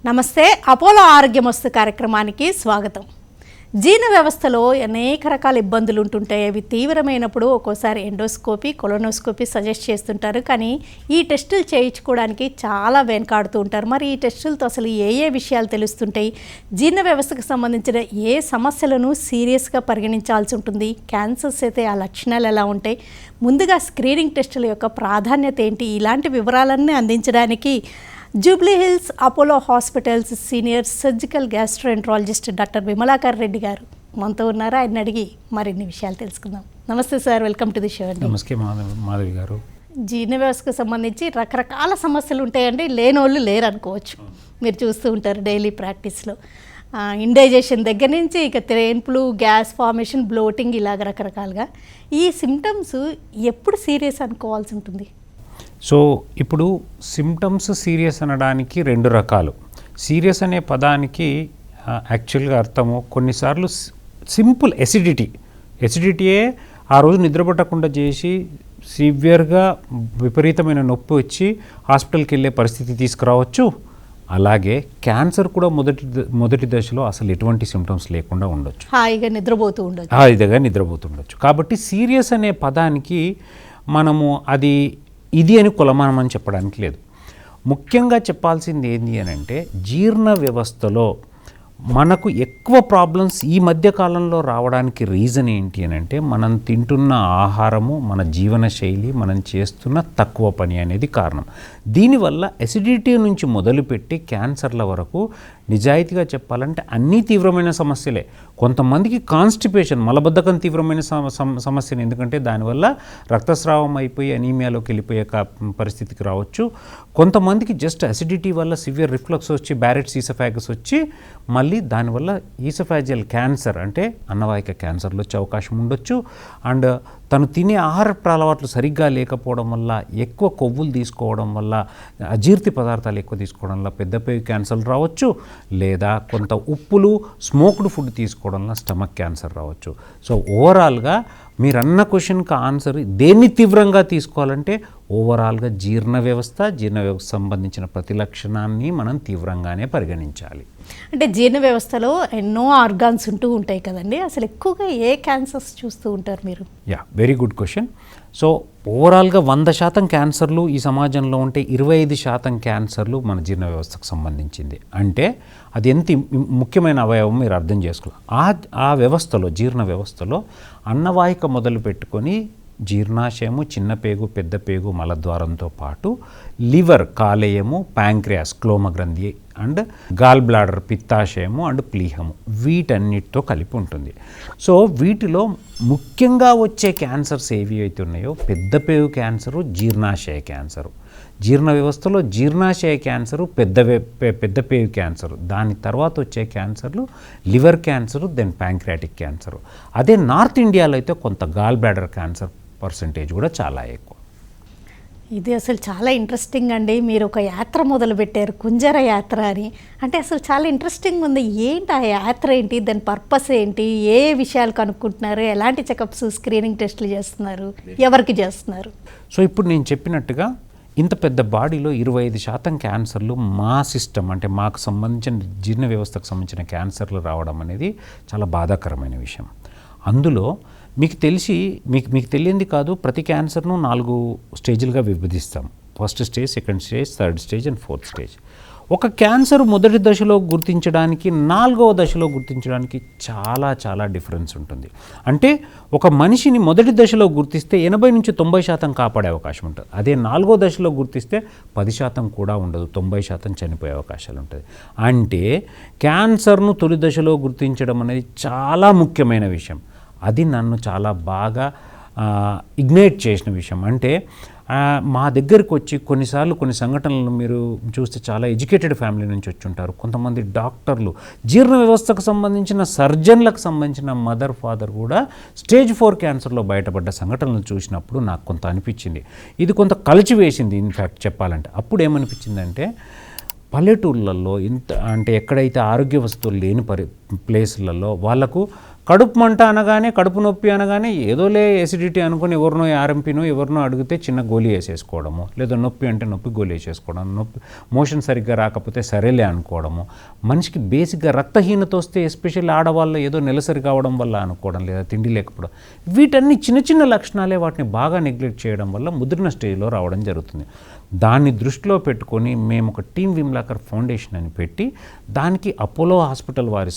నమస్తే, అపోలో ఆరోగ్యమస్తు కార్యక్రమానికి స్వాగతం. జీర్ణ వ్యవస్థలో అనేక రకాల ఇబ్బందులు ఉంటుంటాయి. అవి తీవ్రమైనప్పుడు ఒక్కోసారి ఎండోస్కోపీ, కొలోనోస్కోపీ సజెస్ట్ చేస్తుంటారు. కానీ ఈ టెస్టులు చేయించుకోవడానికి చాలా వెనకాడుతూ ఉంటారు. మరి ఈ టెస్టులతో అసలు ఏ విషయాలు తెలుస్తుంటాయి? జీర్ణ వ్యవస్థకు సంబంధించిన ఏ సమస్యలను సీరియస్గా పరిగణించాల్సి ఉంటుంది? క్యాన్సర్స్ అయితే ఆ లక్షణాలు ఎలా ఉంటాయి? ముందుగా స్క్రీనింగ్ టెస్టుల యొక్క ప్రాధాన్యత ఏంటి? ఇలాంటి వివరాలన్నీ అందించడానికి Jubilee Hills Apollo Hospitals senior surgical gastroenterologist doctor Vimalakar Reddy garu మనతో ఉన్నారు. ఆయన అడిగి మరిన్ని విషయాలు తెలుసుకుందాం. నమస్తే sir, welcome to the show అండి. నమస్తే మాధవి గారు. జీర్ణ వ్యవస్థకు సంబంధించి రకరకాల సమస్యలు ఉంటాయండి. లేనోళ్ళు లేరు అనుకోవచ్చు. మీరు చూస్తూ ఉంటారు డైలీ ప్రాక్టీస్లో. ఇండైజెషన్ దగ్గర నుంచి ఇక త్రేన్పులు, గ్యాస్ ఫార్మేషన్, బ్లోటింగ్, ఇలాగ రకరకాలుగా. ఈ సిమ్టమ్స్ ఎప్పుడు సీరియస్ అనుకోవాల్సి ఉంటుంది? సో ఇప్పుడు సిమ్టమ్స్ సీరియస్ అనడానికి రెండు రకాలు. సీరియస్ అనే పదానికి యాక్చువల్గా అర్థము కొన్నిసార్లు సింపుల్ ఎసిడిటీయే ఆ రోజు నిద్రపట్టకుండా చేసి సివియర్గా విపరీతమైన నొప్పి వచ్చి హాస్పిటల్కి వెళ్ళే పరిస్థితి తీసుకురావచ్చు. అలాగే క్యాన్సర్ కూడా మొదటి దశలో అసలు ఎటువంటి సిమ్టమ్స్ లేకుండా ఉండొచ్చు, హాయిగా నిద్రపోతూ ఉండొచ్చు. కాబట్టి సీరియస్ అనే పదానికి మనము ఇది అని కొలమానమని చెప్పడానికి లేదు. ముఖ్యంగా చెప్పాల్సింది ఏంటి అని అంటే, జీర్ణ వ్యవస్థలో మనకు ఎక్కువ ప్రాబ్లమ్స్ ఈ మధ్య కాలంలో రావడానికి రీజన్ ఏంటి అని అంటే, మనం తింటున్న ఆహారము, మన జీవన శైలి, మనం చేస్తున్న తక్కువ పని అనేది కారణం. దీనివల్ల ఎసిడిటీ నుంచి మొదలుపెట్టి క్యాన్సర్ల వరకు నిజాయితీగా చెప్పాలంటే అన్నీ తీవ్రమైన సమస్యలే. కొంతమందికి కాన్స్టిపేషన్, మలబద్ధకం తీవ్రమైన సమస్యను, ఎందుకంటే దానివల్ల రక్తస్రావం అయిపోయి అనీమియాలోకి వెళ్ళిపోయే పరిస్థితికి రావచ్చు. కొంతమందికి జస్ట్ అసిడిటీ వల్ల సివియర్ రిఫ్లక్స్ వచ్చి బ్యారెట్స్ ఈసోఫాగస్ వచ్చి మళ్ళీ దానివల్ల ఈసోఫాజియల్ క్యాన్సర్ అంటే అన్నవాహిక క్యాన్సర్లు వచ్చే అవకాశం ఉండొచ్చు. అండ్ తను తినే ఆహార అలవాట్లు సరిగ్గా లేకపోవడం వల్ల, ఎక్కువ కొవ్వులు తీసుకోవడం వల్ల, అజీర్తి పదార్థాలు ఎక్కువ తీసుకోవడం వల్ల పెద్ద పేగు క్యాన్సర్లు రావచ్చు. లేదా కొంత ఉప్పులు, స్మోక్డ్ ఫుడ్ తీసుకోవడం వల్ల స్టమక్ క్యాన్సర్ రావచ్చు. సో ఓవరాల్గా మీరు అన్న క్వశ్చన్కి ఆన్సర్ దేన్ని తీవ్రంగా తీసుకోవాలంటే ఓవరాల్గా జీర్ణ వ్యవస్థ సంబంధించిన ప్రతి లక్షణాన్ని మనం తీవ్రంగానే పరిగణించాలి. అంటే జీర్ణ వ్యవస్థలో ఎన్నో ఆర్గాన్స్ ఉంటాయి కదండి. అసలు ఎక్కువగా ఏ క్యాన్సర్స్ చూస్తూ ఉంటారు మీరు? Very good question. సో ఓవరాల్గా 100% క్యాన్సర్లు ఈ సమాజంలో ఉంటే 25% క్యాన్సర్లు మన జీర్ణ వ్యవస్థకు సంబంధించింది. అంటే అది ఎంత ముఖ్యమైన అవయవం మీరు అర్థం చేసుకోవాలి. ఆ వ్యవస్థలో, జీర్ణ వ్యవస్థలో అన్నవాహిక మొదలు పెట్టుకొని జీర్ణాశయము, చిన్న పేగు, పెద్ద పేగు, మలద్వారంతో పాటు లివర్, కాలేయము, ప్యాంక్రియాస్, క్లోమగ్రంథి అండ్ గాల్ బ్లాడర్, పిత్తాశయము అండ్ ప్లీహము, వీటన్నిటితో కలిపి ఉంటుంది. సో వీటిలో ముఖ్యంగా వచ్చే క్యాన్సర్స్ ఏవి అయితే ఉన్నాయో, పెద్ద పేగు క్యాన్సరు, జీర్ణాశయ క్యాన్సరు. జీర్ణ వ్యవస్థలో జీర్ణాశయ క్యాన్సరు, పెద్ద పేగు క్యాన్సరు, దాని తర్వాత వచ్చే క్యాన్సర్లు liver cancer, then pancreatic cancer. అదే నార్త్ ఇండియాలో అయితే కొంత గాల్ బ్లాడర్ క్యాన్సర్ పర్సంటేజ్ కూడా చాలా ఎక్కువ. ఇది అసలు చాలా ఇంట్రెస్టింగ్ అండి. మీరు ఒక యాత్ర మొదలుపెట్టారు, కుంజర యాత్ర అని. అంటే అసలు చాలా ఇంట్రెస్టింగ్ ఉంది. ఏంటి ఆ యాత్ర ఏంటి, దాని పర్పస్ ఏంటి, ఏ విషయాలు కనుక్కుంటున్నారు, ఎలాంటి చెకప్స్, స్క్రీనింగ్ టెస్టులు చేస్తున్నారు, ఎవరికి చేస్తున్నారు? సో ఇప్పుడు నేను చెప్పినట్టుగా ఇంత పెద్ద బాడీలో 25% క్యాన్సర్లు మా సిస్టమ్, అంటే మాకు సంబంధించిన జీర్ణ వ్యవస్థకు సంబంధించిన క్యాన్సర్లు రావడం అనేది చాలా బాధాకరమైన విషయం. అందులో మీకు తెలియంది కాదు, ప్రతి క్యాన్సర్ను 4 స్టేజ్లుగా విభజిస్తాం. First stage, second stage, third stage and fourth stage. ఒక క్యాన్సర్ మొదటి దశలో గుర్తించడానికి, 4వ దశలో గుర్తించడానికి చాలా చాలా డిఫరెన్స్ ఉంటుంది. అంటే ఒక మనిషిని మొదటి దశలో గుర్తిస్తే 80 నుంచి 90% కాపాడే అవకాశం ఉంటుంది. అదే 4వ దశలో గుర్తిస్తే 10% కూడా ఉండదు, 90% చనిపోయే అవకాశాలు ఉంటుంది. అంటే క్యాన్సర్ను తొలి దశలో గుర్తించడం అనేది చాలా ముఖ్యమైన విషయం. అది నన్ను చాలా బాగా ఇగ్నైట్ చేసిన విషయం. అంటే మా దగ్గరికి వచ్చి కొన్నిసార్లు కొన్ని సంఘటనలు మీరు చూస్తే చాలా ఎడ్యుకేటెడ్ ఫ్యామిలీ నుంచి వచ్చి ఉంటారు. కొంతమంది డాక్టర్లు, జీర్ణ వ్యవస్థకు సంబంధించిన సర్జన్లకు సంబంధించిన మదర్, ఫాదర్ కూడా స్టేజ్ 4 క్యాన్సర్లో బయటపడ్డ సంఘటనలు చూసినప్పుడు నాకు కొంత అనిపించింది. ఇది కొంత కలిచివేసింది ఇన్ఫ్యాక్ట్ చెప్పాలంటే. అప్పుడు ఏమనిపించిందంటే, పల్లెటూళ్ళల్లో ఎక్కడైతే ఆరోగ్య వస్తువులు లేని ప్లేసులలో వాళ్ళకు కడుపు మంట అనగానే, కడుపు నొప్పి అనగానే ఏదోలే ఎసిడిటీ అనుకుని ఎవరినో ఆర్ఎంపీనో ఎవరినో అడిగితే చిన్న గోళీ వేసేసుకోవడము, లేదా నొప్పి అంటే నొప్పి గోళీ వేసేసుకోవడం, నొప్పి మోషన్ సరిగ్గా రాకపోతే సరేలే అనుకోవడము, మనిషికి బేసిక్గా రక్తహీనత వస్తే ఎస్పెషల్లీ ఆడవాళ్ళు ఏదో నెలసరి కావడం వల్ల అనుకోవడం, లేదా తిండి లేకపోవడం, వీటన్ని చిన్న చిన్న లక్షణాలే వాటిని బాగా నెగ్లెక్ట్ చేయడం వల్ల ముదిరిన స్టేజ్లో రావడం జరుగుతుంది. దాన్ని దృష్టిలో పెట్టుకొని మేము ఒక టీమ్ విమ్లాకర్ ఫౌండేషన్ అని పెట్టి దానికి అపోలో హాస్పిటల్ వారి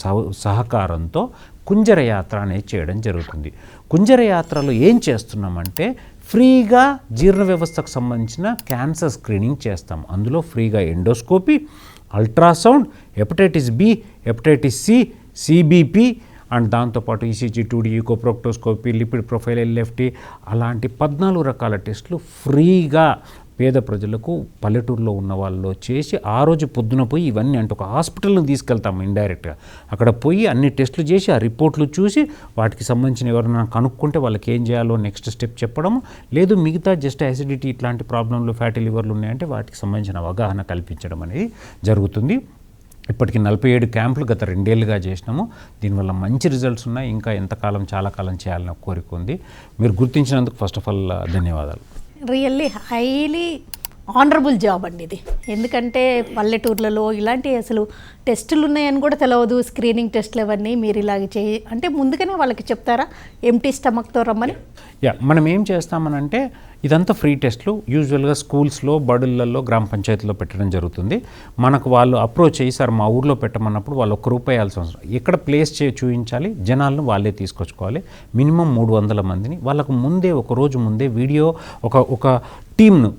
సహకారంతో కుంజర యాత్ర అనేది చేయడం జరుగుతుంది. కుంజర యాత్రలో ఏం చేస్తున్నామంటే ఫ్రీగా జీర్ణ వ్యవస్థకు సంబంధించిన క్యాన్సర్ స్క్రీనింగ్ చేస్తాం. అందులో ఫ్రీగా endoscopy, ultrasound, hepatitis B, hepatitis C, CBP and దాంతోపాటు ECG 2D, echo proctoscopy, lipid profile, LFT అలాంటి 14 రకాల టెస్టులు ఫ్రీగా పేద ప్రజలకు పల్లెటూరులో ఉన్న వాళ్ళలో చేసి ఆ రోజు పొద్దున పోయి ఇవన్నీ అంటే ఒక హాస్పిటల్ని తీసుకెళ్తాము ఇండైరెక్ట్గా. అక్కడ పోయి అన్ని టెస్టులు చేసి ఆ రిపోర్ట్లు చూసి వాటికి సంబంధించిన ఎవరైనా కనుక్కుంటే వాళ్ళకి ఏం చేయాలో నెక్స్ట్ స్టెప్ చెప్పడము, లేదు మిగతా జస్ట్ యాసిడిటీ ఇట్లాంటి ప్రాబ్లంలు, ఫ్యాటీ లివర్లు ఉన్నాయంటే వాటికి సంబంధించిన అవగాహన కల్పించడం అనేది జరుగుతుంది. ఇప్పటికి 47 క్యాంపులు గత 2 ఏళ్ళుగా చేసినాము. దీనివల్ల మంచి రిజల్ట్స్ ఉన్నాయి. ఇంకా ఎంతకాలం చాలా కాలం చేయాలని కోరిక ఉంది. మీరు గుర్తించినందుకు ఫస్ట్ ఆఫ్ ఆల్ ధన్యవాదాలు. రియల్లీ హైలీ ఆనరబుల్ జాబ్ అండి ఇది. ఎందుకంటే పల్లెటూర్లలో ఇలాంటి అసలు టెస్టులు ఉన్నాయని కూడా తెలియదు, స్క్రీనింగ్ టెస్టులు అవన్నీ మీరు ఇలాగ అంటే ముందుగానే వాళ్ళకి చెప్తారా ఎంటీ స్టమక్తో రమ్మని? మనం ఏం చేస్తామనంటే ఇదంతా ఫ్రీ టెస్ట్లు యూజువల్గా స్కూల్స్లో, బడులలో, గ్రామ పంచాయతీలో పెట్టడం జరుగుతుంది. మనకు వాళ్ళు అప్రోచ్ అయ్యి సార్ మా ఊర్లో పెట్టమన్నప్పుడు వాళ్ళు ₹1 అవసరం. ఎక్కడ ప్లేస్ చూపించాలి, జనాలను వాళ్ళే తీసుకొచ్చుకోవాలి. మినిమం 300 మందిని వాళ్ళకు ముందే ఒక రోజు ముందే వీడియో ఒక టీమ్ను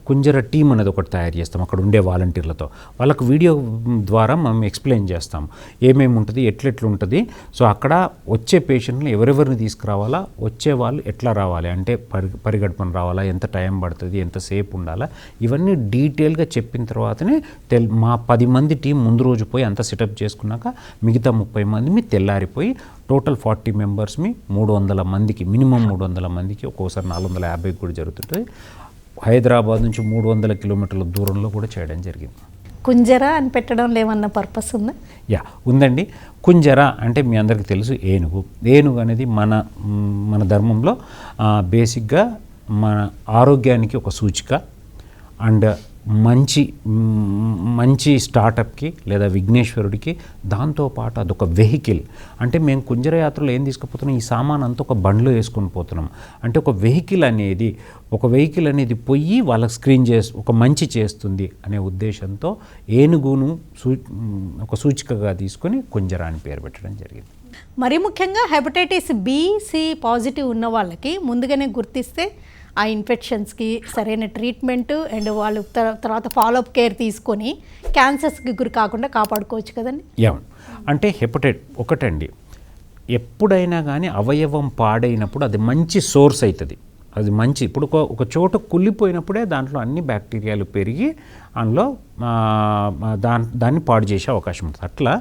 కుంజర టీమ్ అనేది ఒకటి తయారు చేస్తాం అక్కడ ఉండే వాలంటీర్లతో. వాళ్ళకు వీడియో ద్వారా మనం ఎక్స్ప్లెయిన్ చేస్తాం ఏమేమి ఉంటుంది, ఎట్లెట్లుంటుంది. సో అక్కడ వచ్చే పేషెంట్ని ఎవరెవరిని తీసుకురావాలా, వచ్చే వాళ్ళు ఎట్లా రావాలి అంటే పరిగెడుపున రావాలా, ఎంత టైం పడుతుంది, ఎంతసేపు ఉండాలా, ఇవన్నీ డీటెయిల్గా చెప్పిన తర్వాతనే మా 10 మంది టీం ముందు రోజు పోయి అంతా సెటప్ చేసుకున్నాక మిగతా 30 మంది తెల్లారిపోయి టోటల్ 40 మెంబర్స్ని 300 మందికి మినిమం 300 మందికి ఒక్కోసారి 450 కూడా జరుగుతుంటుంది. హైదరాబాద్ నుంచి 300 కిలోమీటర్ల దూరంలో కూడా చేయడం జరిగింది. కుంజరా అని పెట్టడంలో ఏమన్నా పర్పస్ ఉందా? ఉందండి. కుంజర అంటే మీ అందరికీ తెలుసు ఏనుగు అనేది మన ధర్మంలో బేసిక్గా మన ఆరోగ్యానికి ఒక సూచిక అండ్ మంచి స్టార్టప్కి లేదా విఘ్నేశ్వరుడికి దాంతోపాటు అదొక వెహికల్. అంటే మేము కుంజర యాత్రలో ఏం తీసుకుపోతున్నాం, ఈ సామాన్ అంతా ఒక బండ్లో వేసుకొని పోతున్నాం. అంటే ఒక వెహికల్ అనేది పోయి వాళ్ళకి స్క్రీన్ ఒక మంచి చేస్తుంది అనే ఉద్దేశంతో ఏనుగును ఒక సూచికగా తీసుకొని కుంజర అని పేరు పెట్టడం జరిగింది. మరి ముఖ్యంగా హెపటైటిస్ బి, సి పాజిటివ్ ఉన్న వాళ్ళకి ముందుగానే గుర్తిస్తే ఆ ఇన్ఫెక్షన్స్కి సరైన ట్రీట్మెంట్ అండ్ వాళ్ళు తర్వాత ఫాలోఅప్ కేర్ తీసుకొని క్యాన్సర్స్కి గురి కాకుండా కాపాడుకోవచ్చు కదండి. అంటే ఒకటండి, ఎప్పుడైనా కానీ అవయవం పాడైనప్పుడు అది మంచి సోర్స్ అవుతుంది. అది మంచి ఇప్పుడు ఒక చోట కుళ్ళిపోయినప్పుడే దాంట్లో అన్ని బ్యాక్టీరియాలు పెరిగి అందులో దాన్ని పాడు చేసే అవకాశం ఉంటుంది. అట్లా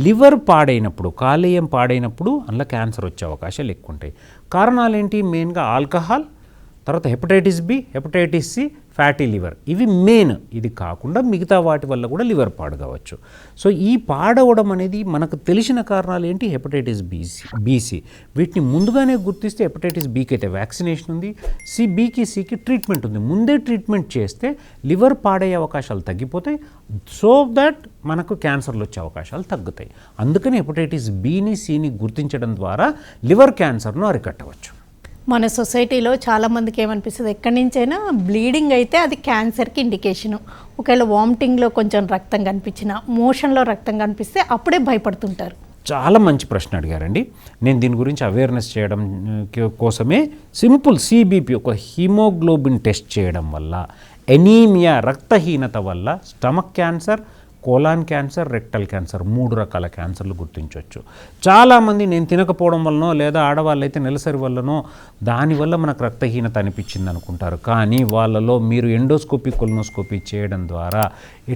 లివర్ పాడైనప్పుడు, కాలేయం పాడైనప్పుడు అందులో క్యాన్సర్ వచ్చే అవకాశాలు ఎక్కువ ఉంటాయి. కారణాలు ఏంటి? మెయిన్గా ఆల్కహాల్, తర్వాత hepatitis B, hepatitis C, fatty liver, ఇవి మెయిన్. ఇది కాకుండా మిగతా వాటి వల్ల కూడా లివర్ పాడు కావచ్చు. సో ఈ పాడవడం అనేది మనకు తెలిసిన కారణాలు ఏంటి? Hepatitis BC. వీటిని ముందుగానే గుర్తిస్తే హెపటైటిస్ బీకి అయితే వ్యాక్సినేషన్ ఉంది, బీకి సికి ట్రీట్మెంట్ ఉంది. ముందే ట్రీట్మెంట్ చేస్తే లివర్ పాడయ్యే అవకాశాలు తగ్గిపోతాయి. సో దట్ మనకు క్యాన్సర్లు వచ్చే అవకాశాలు తగ్గుతాయి. అందుకని హెపటైటిస్ బిని, సిని గుర్తించడం ద్వారా లివర్ క్యాన్సర్ను అరికట్టవచ్చు. మన సొసైటీలో చాలామందికి ఏమనిపిస్తుంది, ఎక్కడి నుంచైనా బ్లీడింగ్ అయితే అది క్యాన్సర్కి ఇండికేషను. ఒకవేళ వామిటింగ్లో కొంచెం రక్తం కనిపించినా, మోషన్లో రక్తం కనిపిస్తే అప్పుడే భయపడుతుంటారు. చాలా మంచి ప్రశ్న అడిగారండి. నేను దీని గురించి అవేర్నెస్ చేయడం కోసమే సింపుల్ సిబిపి, ఒక హిమోగ్లోబిన్ టెస్ట్ చేయడం వల్ల ఎనీమియా, రక్తహీనత వల్ల stomach cancer, colon cancer, rectal cancer 3 రకాల క్యాన్సర్లు గుర్తించవచ్చు. చాలామంది నేను తినకపోవడం వల్లనో లేదా ఆడవాళ్ళు అయితే నెలసరి వల్లనో దానివల్ల మనకు రక్తహీనత అనిపించింది అనుకుంటారు. కానీ వాళ్ళలో మీరు ఎండోస్కోపీ, కొలనోస్కోపీ చేయడం ద్వారా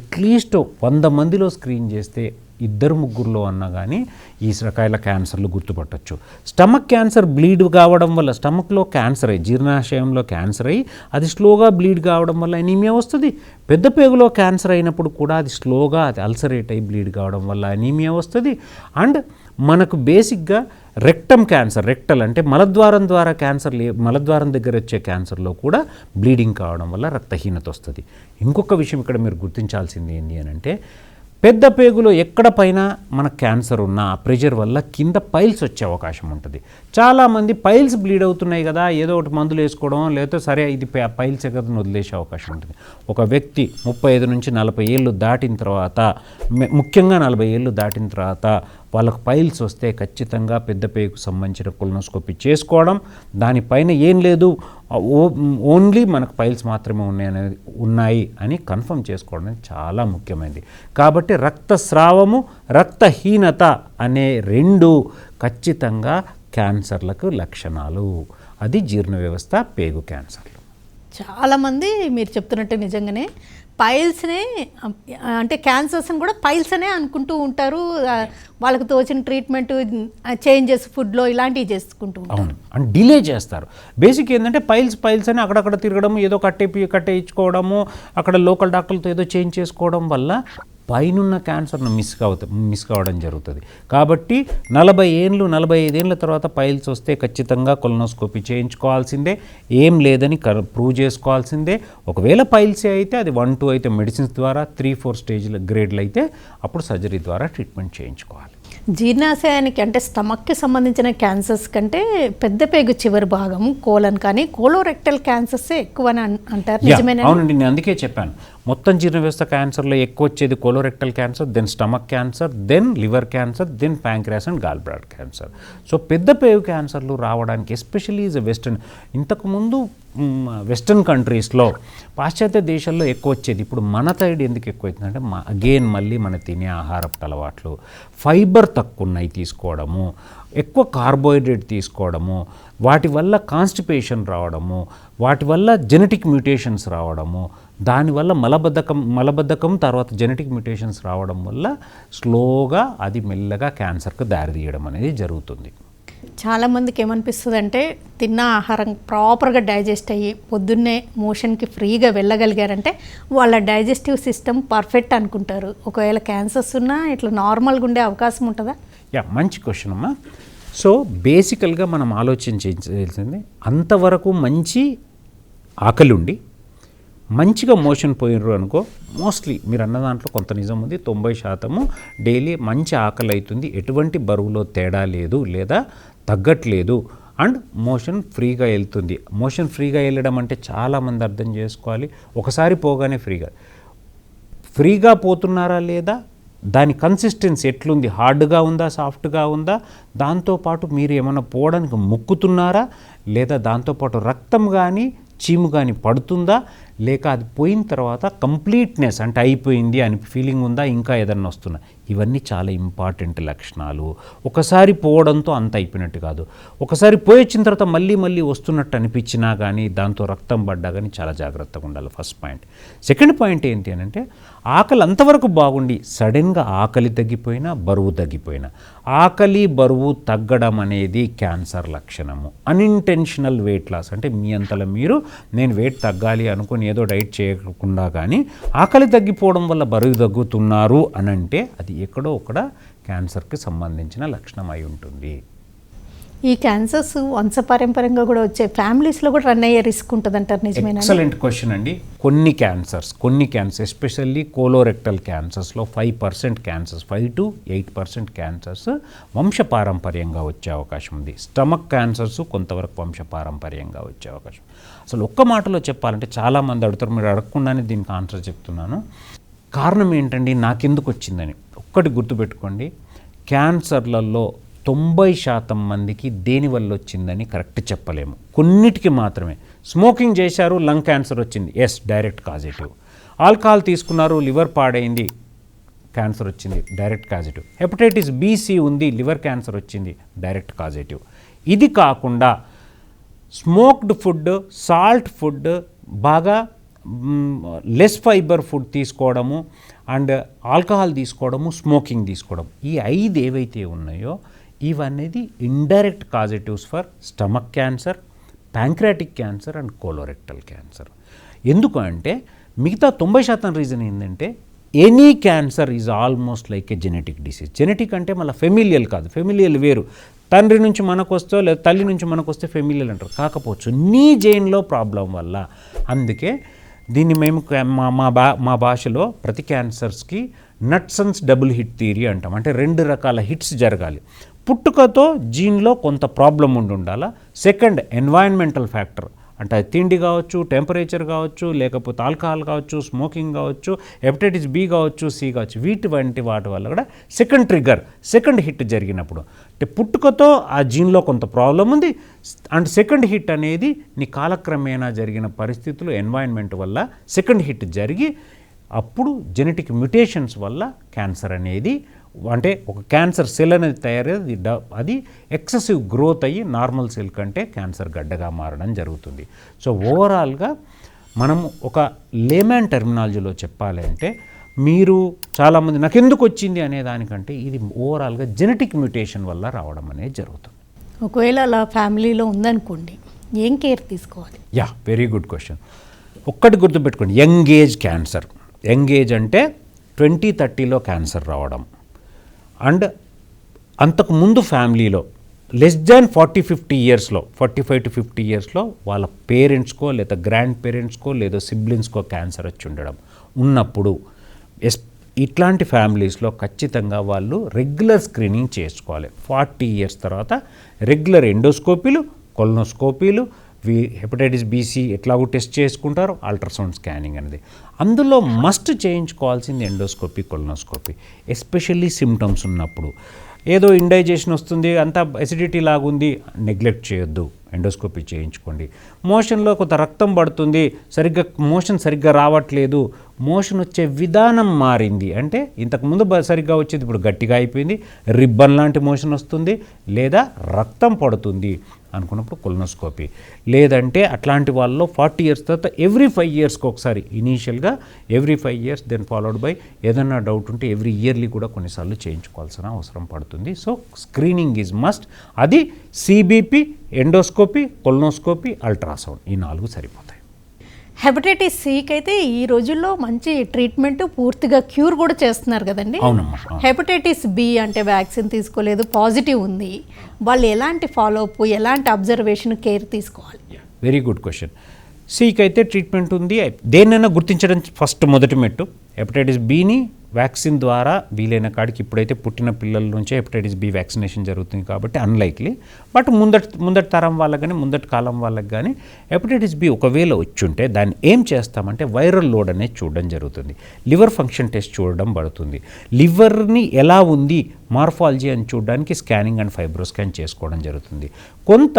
అట్లీస్ట్ 100 మందిలో స్క్రీన్ చేస్తే 2-3లో అన్నా కానీ ఈ రకాల క్యాన్సర్లు గుర్తుపట్టచ్చు. స్టమక్ క్యాన్సర్ బ్లీడ్ కావడం వల్ల, స్టమక్లో క్యాన్సర్ అయ్యి, జీర్ణాశయంలో క్యాన్సర్ అయ్యి అది స్లోగా బ్లీడ్ కావడం వల్ల అనీమియా వస్తుంది. పెద్ద పేగులో క్యాన్సర్ అయినప్పుడు కూడా అది స్లోగా అది అల్సరేట్ అయ్యి బ్లీడ్ కావడం వల్ల అనీమియా వస్తుంది. అండ్ మనకు బేసిక్గా రెక్టమ్ క్యాన్సర్, రెక్టల్ అంటే మలద్వారం ద్వారా క్యాన్సర్, మలద్వారం దగ్గర వచ్చే క్యాన్సర్లో కూడా బ్లీడింగ్ కావడం వల్ల రక్తహీనత వస్తుంది. ఇంకొక విషయం ఇక్కడ మీరు గుర్తించాల్సింది ఏంటి అని అంటే, పెద్ద పేగులో ఎక్కడ పైన మన క్యాన్సర్ ఉన్నా ఆ ప్రెషర్ వల్ల కింద పైల్స్ వచ్చే అవకాశం ఉంటుంది. చాలామంది పైల్స్ బ్లీడ్ అవుతున్నాయి కదా, ఏదో ఒకటి మందులు వేసుకోవడం, లేకపోతే సరే ఇది పైల్స్ ఎక్కదని వదిలేసే అవకాశం ఉంటుంది. ఒక వ్యక్తి 35 నుంచి 40 ఏళ్ళు దాటిన తర్వాత, ముఖ్యంగా 40 ఏళ్ళు దాటిన తర్వాత వాళ్ళకు పైల్స్ వస్తే ఖచ్చితంగా పెద్ద పేగుకు సంబంధించిన కొలనోస్కోపీ చేసుకోవడం, దానిపైన ఏం లేదు, ఓన్లీ మనకు పైల్స్ మాత్రమే ఉన్నాయి అని కన్ఫర్మ్ చేసుకోవడం చాలా ముఖ్యమైనది. కాబట్టి రక్తస్రావము, రక్తహీనత అనే రెండు ఖచ్చితంగా క్యాన్సర్లకు లక్షణాలు. అది జీర్ణ వ్యవస్థ, పేగు క్యాన్సర్లు. చాలామంది మీరు చెప్తున్నట్టు నిజంగానే పైల్స్నే అంటే క్యాన్సర్స్ని కూడా పైల్స్ అనే అనుకుంటూ ఉంటారు. వాళ్ళకు తోచిన ట్రీట్మెంట్, చేంజెస్ ఫుడ్లో ఇలాంటివి చేసుకుంటూ ఉంటారు. అవును, అండ్ డిలే చేస్తారు. బేసిక్ ఏంటంటే పైల్స్ అని అక్కడక్కడ తిరగడం, ఏదో కట్టేయించుకోవడము, అక్కడ లోకల్ డాక్టర్లతో ఏదో చేంజ్ చేసుకోవడం వల్ల పైనున్న క్యాన్సర్ను మిస్ కావడం జరుగుతుంది. కాబట్టి 45 ఏళ్ళ తర్వాత పైల్స్ వస్తే ఖచ్చితంగా కొలనోస్కోపీ చేయించుకోవాల్సిందే, ఏం లేదని ప్రూవ్ చేసుకోవాల్సిందే. ఒకవేళ పైల్సే అయితే అది 1-2 అయితే మెడిసిన్స్ ద్వారా, 3-4 స్టేజ్ల గ్రేడ్లు అయితే అప్పుడు సర్జరీ ద్వారా ట్రీట్మెంట్ చేయించుకోవాలి. జీర్ణాశయానికి అంటే స్టమక్కి సంబంధించిన క్యాన్సర్స్ కంటే పెద్ద పేగు చివరి భాగం, కోలన్ కానీ కోలోరెక్టల్ క్యాన్సర్సే ఎక్కువ అని అంటారు, నిజమేనా? అవునండి, నేను అందుకే చెప్పాను, మొత్తం జీర్ణ వ్యవస్థ క్యాన్సర్లో ఎక్కువ వచ్చేది colorectal cancer, then stomach cancer, then liver cancer, then pancreas and gall bladder cancer. So పెద్ద పేగు క్యాన్సర్లు రావడానికి ఎస్పెషల్లీ ఈజ్ వెస్టర్న్, ఇంతకుముందు వెస్టర్న్ కంట్రీస్లో, పాశ్చాత్య దేశాల్లో ఎక్కువ వచ్చేది. ఇప్పుడు మన సైడ్ ఎందుకు ఎక్కువ అవుతుందంటే అగైన్ మళ్ళీ మన తినే ఆహారపు అలవాట్లు, ఫైబర్ తక్కువ ఉన్నాయి తీసుకోవడము, ఎక్కువ కార్బోహైడ్రేట్ తీసుకోవడము, వాటి వల్ల కాన్స్టిపేషన్ రావడము, వాటి వల్ల జెనెటిక్ మ్యూటేషన్స్ రావడము, దానివల్ల మలబద్ధకం తర్వాత జెనెటిక్ మ్యూటేషన్స్ రావడం వల్ల స్లోగా అది మెల్లగా క్యాన్సర్కు దారితీయడం అనేది జరుగుతుంది. చాలామందికి ఏమనిపిస్తుంది అంటే తిన్న ఆహారం ప్రాపర్గా డైజెస్ట్ అయ్యి పొద్దున్నే మోషన్కి ఫ్రీగా వెళ్ళగలిగారంటే వాళ్ళ డైజెస్టివ్ సిస్టమ్ పర్ఫెక్ట్ అనుకుంటారు. ఒకవేళ క్యాన్సర్స్ ఉన్నా ఇట్లా నార్మల్గా ఉండే అవకాశం ఉంటుందా? మంచి క్వశ్చన్ అమ్మా. సో బేసికల్గా మనం ఆలోచించాల్సింది, అంతవరకు మంచి ఆకలి ఉండి మంచిగా మోషన్ పోయినరు అనుకో, మోస్ట్లీ మీరు అన్న దాంట్లో కొంత నిజం ఉంది, 90% డైలీ మంచి ఆకలి అవుతుంది, ఎటువంటి బరువులో తేడా లేదు లేదా తగ్గట్లేదు, అండ్ మోషన్ ఫ్రీగా వెళ్తుంది. మోషన్ ఫ్రీగా వెళ్ళడం అంటే చాలామంది అర్థం చేసుకోవాలి, ఒకసారి పోగానే ఫ్రీగా పోతున్నారా లేదా, దాని కన్సిస్టెన్సీ ఎట్లుంది, హార్డ్గా ఉందా, సాఫ్ట్గా ఉందా, దాంతోపాటు మీరు ఏమైనా పోవడానికి మొక్కుతున్నారా, లేదా దాంతోపాటు రక్తం కానీ చీము కానీ పడుతుందా, లేక అది పోయిన తర్వాత కంప్లీట్నెస్ అంటే అయిపోయింది అని ఫీలింగ్ ఉందా, ఇంకా ఏదన్నా వస్తున్నా, ఇవన్నీ చాలా ఇంపార్టెంట్ లక్షణాలు. ఒకసారి పోవడంతో అంత అయిపోయినట్టు కాదు, ఒకసారి పోయి వచ్చిన తర్వాత మళ్ళీ వస్తున్నట్టు అనిపించినా కానీ, దాంతో రక్తం పడ్డా కానీ చాలా జాగ్రత్తగా ఉండాలి. First point. సెకండ్ పాయింట్ ఏంటి అని అంటే, ఆకలి అంతవరకు బాగుండి సడన్గా ఆకలి తగ్గిపోయినా, బరువు తగ్గిపోయినా, ఆకలి బరువు తగ్గడం అనేది క్యాన్సర్ లక్షణము. అన్ఇంటెన్షనల్ వెయిట్ లాస్ అంటే మీ అంతలో మీరు నేను వెయిట్ తగ్గాలి అనుకుని ఏదో డైట్ చేయకుండా కానీ ఆకలి తగ్గిపోవడం వల్ల బరువు తగ్గుతున్నారు అని అంటే అది ఎక్కడో ఒకడ క్యాన్సర్కి సంబంధించిన లక్షణం అయి ఉంటుంది. ఈ క్యాన్సర్స్ వంశపారంపర్యంగా కూడా వచ్చే ఫ్యామిలీస్లో కూడా రన్ అయ్యే రిస్క్ ఉంటుంది అంటారు, నిజమేనా? ఎక్సలెంట్ క్వశ్చన్ అండి. కొన్ని క్యాన్సర్స్ ఎస్పెషల్లీ కోలోరెక్టల్ క్యాన్సర్స్లో 5% క్యాన్సర్స్, 5 to 8% క్యాన్సర్స్ వంశపారంపర్యంగా వచ్చే అవకాశం ఉంది. స్టమక్ క్యాన్సర్స్ కొంతవరకు వంశపారంపర్యంగా వచ్చే అవకాశం. అసలు ఒక్క మాటలో చెప్పాలంటే చాలామంది అడుగుతారు, మీరు అడగకుండానే దీనికి ఆన్సర్ చెప్తున్నాను. కారణం ఏంటండి, నాకెందుకు వచ్చిందని ఒక్కటి గుర్తుపెట్టుకోండి, క్యాన్సర్లలో 90% మందికి దేనివల్ల వచ్చిందని కరెక్ట్ చెప్పలేము, కొన్నిటికి మాత్రమే. స్మోకింగ్ చేశారు, లంగ్ క్యాన్సర్ వచ్చింది, ఎస్ డైరెక్ట్ కాజిటివ్. ఆల్కహాల్ తీసుకున్నారు, లివర్ పాడైంది, క్యాన్సర్ వచ్చింది, డైరెక్ట్ కాజిటివ్. హెపటైటిస్ బి-సి ఉంది, లివర్ క్యాన్సర్ వచ్చింది, డైరెక్ట్ కాజిటివ్. ఇది కాకుండా స్మోక్డ్ ఫుడ్, సాల్ట్ ఫుడ్, బాగా లెస్ ఫైబర్ ఫుడ్ తీసుకోవడము, అండ్ ఆల్కహాల్ తీసుకోవడము, స్మోకింగ్ తీసుకోవడం, ఈ 5 ఏవైతే ఉన్నాయో ఇవన్నీ indirect causatives for stomach cancer, pancreatic cancer and colorectal cancer. ఎందుకు అంటే మిగతా 90% రీజన్ ఏంటంటే any cancer is almost like a genetic disease. Genetic అంటే మళ్ళీ ఫెమిలియల్ కాదు, ఫెమిలియల్ వేరు. తండ్రి నుంచి మనకు వస్తే లేదా తల్లి నుంచి మనకు వస్తే ఫెమిలియల్ అంటారు. కాకపోవచ్చు నీ జైన్లో ప్రాబ్లం వల్ల. అందుకే దీన్ని మేము మా భాషలో ప్రతి క్యాన్సర్స్కి నట్సన్స్ డబుల్ హిట్ థియరీ అంటాం. అంటే 2 రకాల హిట్స్ జరగాలి. పుట్టుకతో జీన్లో కొంత ప్రాబ్లం ఉండాలా. సెకండ్, ఎన్వైరన్మెంటల్ ఫ్యాక్టర్, అంటే అది తిండి కావచ్చు, టెంపరేచర్ కావచ్చు, లేకపోతే ఆల్కహాల్ కావచ్చు, స్మోకింగ్ కావచ్చు, హెపటైటిస్ బి కావచ్చు, సి కావచ్చు, వాటి వల్ల కూడా సెకండ్ ట్రిగ్గర్, సెకండ్ హిట్ జరిగినప్పుడు అంటే పుట్టుకతో ఆ జీన్లో కొంత ప్రాబ్లం ఉంది. అండ్ సెకండ్ హిట్ అనేది నీ కాలక్రమేణా జరిగిన పరిస్థితులు, ఎన్వైరన్మెంట్ వల్ల సెకండ్ హిట్ జరిగి అప్పుడు జెనెటిక్ మ్యుటేషన్స్ వల్ల క్యాన్సర్ అనేది, అంటే ఒక క్యాన్సర్ సెల్ అనేది తయారయ్యేది, అది ఎక్సెసివ్ గ్రోత్ అయ్యి నార్మల్ సెల్ కంటే క్యాన్సర్ గడ్డగా మారడం జరుగుతుంది. సో ఓవరాల్గా మనం ఒక లేమ్యాన్ టెర్మినాలజీలో చెప్పాలి అంటే, మీరు చాలామంది నాకు ఎందుకు వచ్చింది అనే దానికంటే ఇది ఓవరాల్గా జెనెటిక్ మ్యుటేషన్ వల్ల రావడం అనేది జరుగుతుంది. ఒకవేళ అలా ఫ్యామిలీలో ఉందనుకోండి, ఏం కేర్ తీసుకోవాలి? Yeah, very good question. ఒక్కటి గుర్తుపెట్టుకోండి, young age cancer. Young age అంటే 20-30లో క్యాన్సర్ రావడం. అండ్ అంతకుముందు ఫ్యామిలీలో లెస్ దాన్ 40-50 ఇయర్స్లో, 45 to 50 ఇయర్స్లో వాళ్ళ పేరెంట్స్కో లేదా గ్రాండ్ పేరెంట్స్కో లేదా సిబ్లింగ్స్కో క్యాన్సర్ వచ్చి ఉన్నప్పుడు ఇట్లాంటి ఫ్యామిలీస్లో ఖచ్చితంగా వాళ్ళు రెగ్యులర్ స్క్రీనింగ్ చేసుకోవాలి. 40 ఇయర్స్ తర్వాత రెగ్యులర్ ఎండోస్కోపీలు, కొలనోస్కోపీలు, హెపటైటిస్ బీసీ ఎట్లాగో టెస్ట్ చేసుకుంటారు, అల్ట్రాసౌండ్ స్కానింగ్ అనేది. అందులో మస్ట్ చేయించుకోవాల్సింది ఎండోస్కోపీ, కొలనోస్కోపీ. ఎస్పెషల్లీ సిమ్టమ్స్ ఉన్నప్పుడు, ఏదో ఇండైజెషన్ వస్తుంది, అంతా ఎసిడిటీ లాగుంది, నెగ్లెక్ట్ చేయొద్దు, ఎండోస్కోపీ చేయించుకోండి. మోషన్లో కొంత రక్తం పడుతుంది, మోషన్ సరిగ్గా రావట్లేదు, మోషన్ వచ్చే విధానం మారింది, అంటే ఇంతకుముందు సరిగ్గా వచ్చేది ఇప్పుడు గట్టిగా అయిపోయింది, రిబ్బన్ లాంటి మోషన్ వస్తుంది, లేదా రక్తం పడుతుంది అనుకున్నప్పుడు కొలనోస్కోపీ. లేదంటే అట్లాంటి వాళ్ళలో 40 ఇయర్స్ తర్వాత ఎవ్రీ 5 ఇయర్స్కి ఒకసారి, ఇనీషియల్గా every 5 years, then followed by ఏదన్నా డౌట్ ఉంటే ఎవ్రీ ఇయర్లీ కూడా కొన్నిసార్లు చేయించుకోవాల్సిన అవసరం పడుతుంది. So screening is must. అది సిబిపి, ఎండోస్కోపీ, కొలనోస్కోపీ, అల్ట్రాసౌండ్, ఈ 4 సరిపోతాయి. హెపటైటిస్ సికి అయితే ఈ రోజుల్లో మంచి ట్రీట్మెంట్, పూర్తిగా క్యూర్ కూడా చేస్తున్నారు కదండి. అవునమ్మా. హెపటైటిస్ బి అంటే వ్యాక్సిన్ తీసుకోలేదు, పాజిటివ్ ఉంది, వాళ్ళు ఎలాంటి ఫాలోఅప్, ఎలాంటి అబ్జర్వేషన్, కేర్ తీసుకోవాలి? Very good question. సికి అయితే ట్రీట్మెంట్ ఉంది. దేన్నైనా గుర్తించడం ఫస్ట్ మొదటి మెట్టు. హెపటైటిస్ బిని వ్యాక్సిన్ ద్వారా వీలైన కాడికి, ఇప్పుడైతే పుట్టిన పిల్లల నుంచే హెపటైటిస్ బి వ్యాక్సినేషన్ జరుగుతుంది కాబట్టి అన్లైక్లీ. బట్ ముందటి తరం వాళ్ళకి కానీ ముందటి కాలం వాళ్ళకి కానీ హెపటైటిస్ బి ఒకవేళ వచ్చుంటే దాన్ని ఏం చేస్తామంటే వైరల్ లోడ్ అనేది చూడడం జరుగుతుంది. లివర్ ఫంక్షన్ టెస్ట్ చూడడం పడుతుంది. లివర్ని ఎలా ఉంది మార్ఫాలజీ అని చూడడానికి స్కానింగ్ అండ్ ఫైబ్రోస్కాన్ చేసుకోవడం జరుగుతుంది. కొంత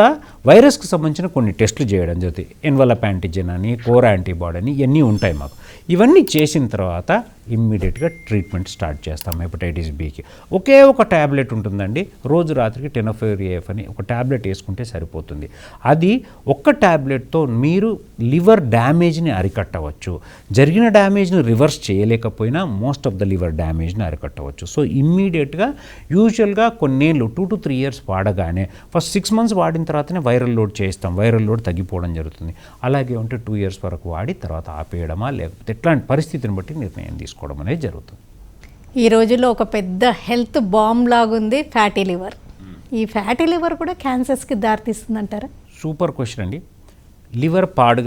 వైరస్కి సంబంధించిన కొన్ని టెస్టులు చేయడం జరుగుతుంది. ఎన్వలప్ యాంటీజెన్ అని, కోర్ యాంటీబాడీ అని, ఇవన్నీ ఉంటాయి మాకు. ఇవన్నీ చేసిన తర్వాత ఇమ్మీడియట్గా ట్రీట్మెంట్ స్టార్ట్ చేస్తాం హెపటైటిస్ బికి. ఒకే ఒక ట్యాబ్లెట్ ఉంటుందండి, రోజు రాత్రికి టెనోఫెరిఎఫ్ అని ఒక ట్యాబ్లెట్ వేసుకుంటే సరిపోతుంది. అది ఒక్క ట్యాబ్లెట్తో మీరు లివర్ డ్యామేజ్ని అరికట్టవచ్చు. జరిగిన డ్యామేజ్ని రివర్స్ చేయలేకపోయినా మోస్ట్ ఆఫ్ ద లివర్ డ్యామేజ్ని అరికట్టవచ్చు. సో ఇమ్మీడియట్గా యూజువల్గా కొన్నేళ్ళు 2 to 3 ఇయర్స్ వాడగానే ఫస్ట్ 6 months వాడిన తర్వాతనే వైరల్ లోడ్ చేస్తాం. వైరల్ లోడ్ తగ్గిపోవడం జరుగుతుంది. అలాగే ఉంటే 2 years వరకు వాడి తర్వాత ఆపేయడమా, లేకపోతే ఎట్లాంటి పరిస్థితిని బట్టి నిర్ణయం తీసుకోవడం అనేది జరుగుతుంది. ఈ రోజుల్లో ఒక పెద్ద హెల్త్ బాంబ్ లాగుంది ఫ్యాటీ లివర్. ఈ ఫ్యాటీ లివర్ కూడా క్యాన్సర్స్కి దారితీస్తుందంటారా? సూపర్ క్వశ్చన్ అండి. లివర్ పాడు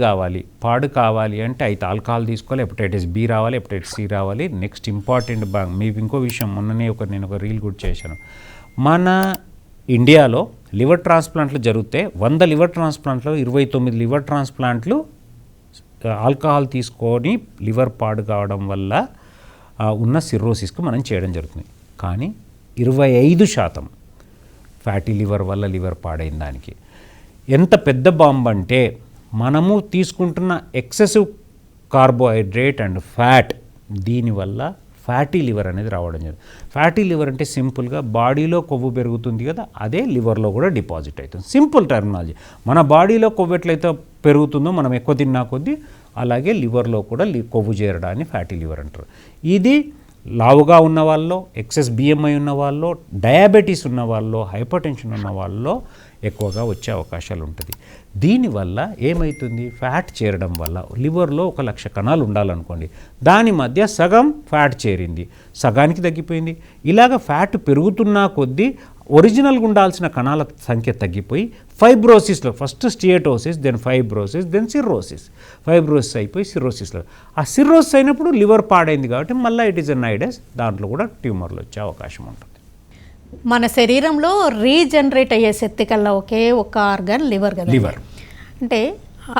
కావాలి అంటే అయితే ఆల్కహాల్ తీసుకోవాలి, హెపటైటిస్ బి రావాలి, హెపటైటిస్ సి రావాలి. నెక్స్ట్ ఇంపార్టెంట్ మీకు ఇంకో విషయం, మొన్ననే నేను ఒక రీల్ కూడా చేశాను. మన ఇండియాలో లివర్ ట్రాన్స్ప్లాంట్లు జరిగితే 100 లివర్ ట్రాన్స్ప్లాంట్లో 29 లివర్ ట్రాన్స్ప్లాంట్లు ఆల్కహాల్ తీసుకొని లివర్ పాడు కావడం వల్ల ఉన్న సిర్రోసిస్కి మనం చేయడం జరుగుతుంది. కానీ 25% ఫ్యాటీ లివర్ వల్ల లివర్ పాడైన దానికి. ఎంత పెద్ద బాంబ్ అంటే మనము తీసుకుంటున్న ఎక్సెసివ్ కార్బోహైడ్రేట్ అండ్ ఫ్యాట్, దీనివల్ల ఫ్యాటీ లివర్ అనేది రావడం జరుగుతుంది. ఫ్యాటీ లివర్ అంటే సింపుల్గా బాడీలో కొవ్వు పెరుగుతుంది కదా, అదే లివర్లో కూడా డిపాజిట్ అవుతుంది. Simple terminology. మన బాడీలో కొవ్వు ఎట్లయితే పెరుగుతుందో మనం ఎక్కువ తిన్నా కొద్దీ, అలాగే లివర్లో కూడా కొవ్వు చేరడాన్ని ఫ్యాటీ లివర్ అంటారు. ఇది లావుగా ఉన్న వాళ్ళలో, ఎక్సెస్ బిఎంఐ ఉన్న వాళ్ళలో, డయాబెటీస్ ఉన్న వాళ్ళలో, హైపర్ టెన్షన్ ఉన్న వాళ్ళలో ఎక్కువగా వచ్చే అవకాశాలు ఉంటుంది. దీనివల్ల ఏమవుతుంది, ఫ్యాట్ చేరడం వల్ల లివర్లో 1,00,000 కణాలు ఉండాలనుకోండి, దాని మధ్య సగం ఫ్యాట్ చేరింది, సగానికి తగ్గిపోయింది. ఇలాగ ఫ్యాట్ పెరుగుతున్నా కొద్దీ ఒరిజినల్గా ఉండాల్సిన కణాల సంఖ్య తగ్గిపోయి ఫైబ్రోసిస్లో first steatosis, then fibrosis, then cirrhosis, fibrosis అయిపోయి సిర్రోసిస్లో, ఆ సిర్రోసిస్ అయినప్పుడు లివర్ పాడైంది కాబట్టి మళ్ళీ ఇట్ ఈస్ ఎ నైడస్, దాంట్లో కూడా ట్యూమర్లు వచ్చే అవకాశం ఉంటుంది. మన శరీరంలో రీజనరేట్ అయ్యే శక్తి కల్లా ఒకే ఒక ఆర్గన్ లివర్ కదా. లివర్ అంటే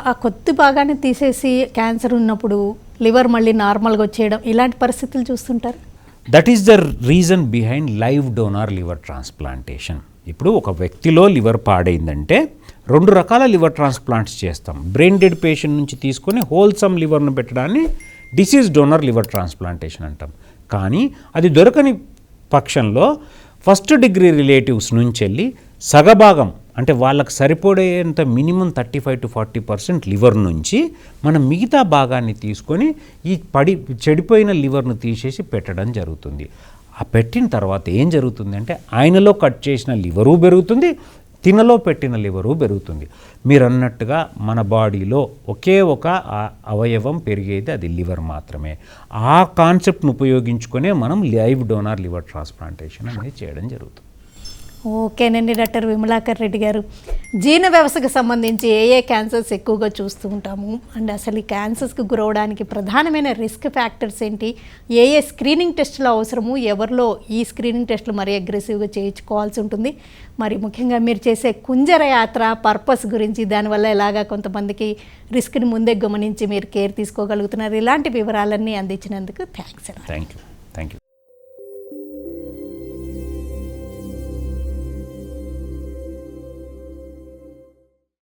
ఆ కొద్ది భాగాన్ని తీసేసి క్యాన్సర్ ఉన్నప్పుడు లివర్ మళ్ళీ నార్మల్గా వచ్చేయడం ఇలాంటి పరిస్థితులు చూస్తుంటారు. That is the reason behind live donor liver transplantation. ఇప్పుడు ఒక వ్యక్తిలో లివర్ పాడైందంటే 2 రకాల లివర్ ట్రాన్స్ప్లాంట్స్ చేస్తాం. బ్రెయిన్ డెడ్ పేషెంట్ నుంచి తీసుకొని హోల్సమ్ లివర్ను పెట్టడాన్ని డిసీజ్ డోనర్ లివర్ ట్రాన్స్ప్లాంటేషన్ అంటాం. కానీ అది దొరకని పక్షంలో ఫస్ట్ డిగ్రీ రిలేటివ్స్ నుంచి వెళ్ళి సగభాగం అంటే వాళ్ళకు సరిపడేంత మినిమం 35 to 40% లివర్ నుంచి మనం మిగతా భాగాన్ని తీసుకొని ఈ చెడిపోయిన లివర్ను తీసేసి పెట్టడం జరుగుతుంది. ఆ పెట్టిన తర్వాత ఏం జరుగుతుంది అంటే ఆయనలో కట్ చేసిన లివరు పెరుగుతుంది, తినలో పెట్టిన లివరు పెరుగుతుంది. మీరు అన్నట్టుగా మన బాడీలో ఒకే ఒక అవయవం పెరిగేది అది లివర్ మాత్రమే. ఆ కాన్సెప్ట్ను ఉపయోగించుకునే మనం లైవ్ డోనార్ లివర్ ట్రాన్స్ప్లాంటేషన్ అనేది చేయడం జరుగుతుంది. ఓకేనండి డాక్టర్ విమలాకర్ రెడ్డి గారు, జీర్ణ వ్యవస్థకు సంబంధించి ఏ క్యాన్సర్స్ ఎక్కువగా చూస్తూ ఉంటాము అండ్ అసలు ఈ క్యాన్సర్స్కి గురవడానికి ప్రధానమైన రిస్క్ ఫ్యాక్టర్స్ ఏంటి, ఏ స్క్రీనింగ్ టెస్టులు అవసరము, ఎవరిలో ఈ స్క్రీనింగ్ టెస్టులు మరీ అగ్రెసివ్గా చేయించుకోవాల్సి ఉంటుంది, మరి ముఖ్యంగా మీరు చేసే కుంజర యాత్ర పర్పస్ గురించి, దానివల్ల ఎలాగా కొంతమందికి రిస్క్ని ముందే గమనించి మీరు కేర్ తీసుకోగలుగుతున్నారు, ఇలాంటి వివరాలన్నీ అందించినందుకు థ్యాంక్స్. Thank you.